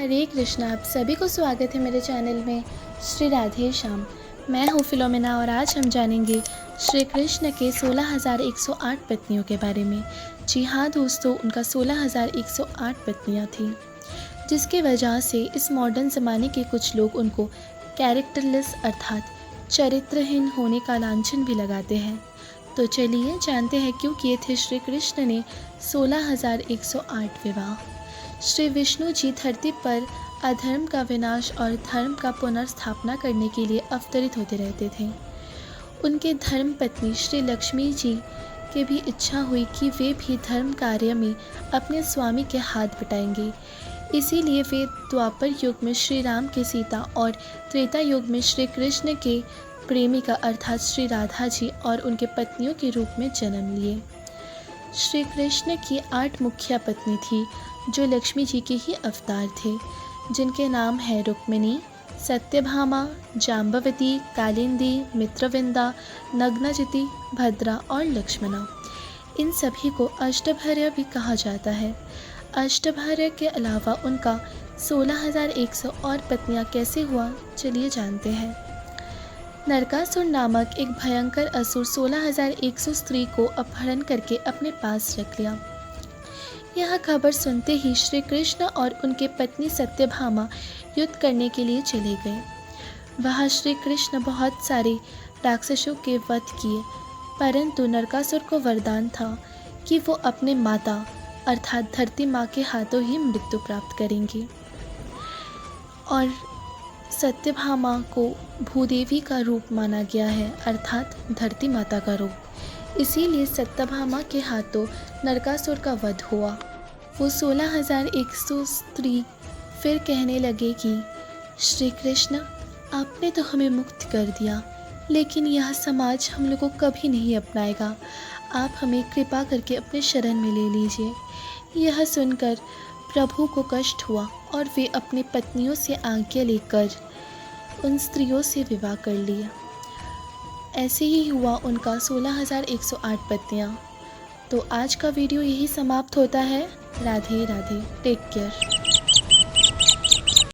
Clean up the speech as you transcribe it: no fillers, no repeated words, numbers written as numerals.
हरे कृष्णा। आप सभी को स्वागत है मेरे चैनल में श्री राधे श्याम। मैं हूँ फिलोमिना और आज हम जानेंगे श्री कृष्ण के 16,108 पत्नियों के बारे में। जी हाँ दोस्तों, उनका 16,108 पत्नियाँ थीं, जिसकी वजह से इस मॉडर्न ज़माने के कुछ लोग उनको कैरेक्टरलेस अर्थात चरित्रहीन होने का लांछन भी लगाते हैं। तो चलिए जानते हैं क्यों किए थे श्री कृष्ण ने 16,108 विवाह। श्री विष्णु जी धरती पर अधर्म का विनाश और धर्म का पुनर्स्थापना करने के लिए अवतरित होते रहते थे। उनके धर्म पत्नी श्री लक्ष्मी जी की भी इच्छा हुई कि वे भी धर्म कार्य में अपने स्वामी के हाथ बटाएंगे। इसीलिए वे द्वापर युग में श्री राम के सीता और त्रेता युग में श्री कृष्ण के प्रेमिका अर्थात श्री राधा जी और उनके पत्नियों के रूप में जन्म लिए। श्री कृष्ण की 8 मुख्य पत्नी थी जो लक्ष्मी जी के ही अवतार थे, जिनके नाम हैं रुक्मिणी, सत्यभामा, जाम्बवती, कालिंदी, मित्रविंदा, नग्नजिति, भद्रा और लक्ष्मणा। इन सभी को अष्टभर्या भी कहा जाता है। अष्टभर्या के अलावा उनका 16,100 और पत्नियां कैसे हुआ, चलिए जानते हैं। नरकासुर नामक एक भयंकर असुर 16,100 स्त्री को अपहरण करके अपने पास रख लिया। यह खबर सुनते ही श्री कृष्ण और उनके पत्नी सत्यभामा युद्ध करने के लिए चले गए। वहाँ श्री कृष्ण बहुत सारे राक्षसों के वध किए, परंतु नरकासुर को वरदान था कि वो अपने माता अर्थात धरती माँ के हाथों ही मृत्यु प्राप्त करेंगे। और सत्यभामा को भूदेवी का रूप माना गया है अर्थात धरती माता का रूप, इसीलिए सत्यभामा के हाथों नरकासुर का वध हुआ। वो 16,100 स्त्री फिर कहने लगे कि श्री कृष्ण, आपने तो हमें मुक्त कर दिया, लेकिन यह समाज हम लोग को कभी नहीं अपनाएगा। आप हमें कृपा करके अपने शरण में ले लीजिए। यह सुनकर प्रभु को कष्ट हुआ और वे अपनी पत्नियों से आज्ञा लेकर उन स्त्रियों से विवाह कर लिया। ऐसे ही हुआ उनका 16,108 पत्नियाँ। तो आज का वीडियो यही समाप्त होता है। Radhe Radhe, take care.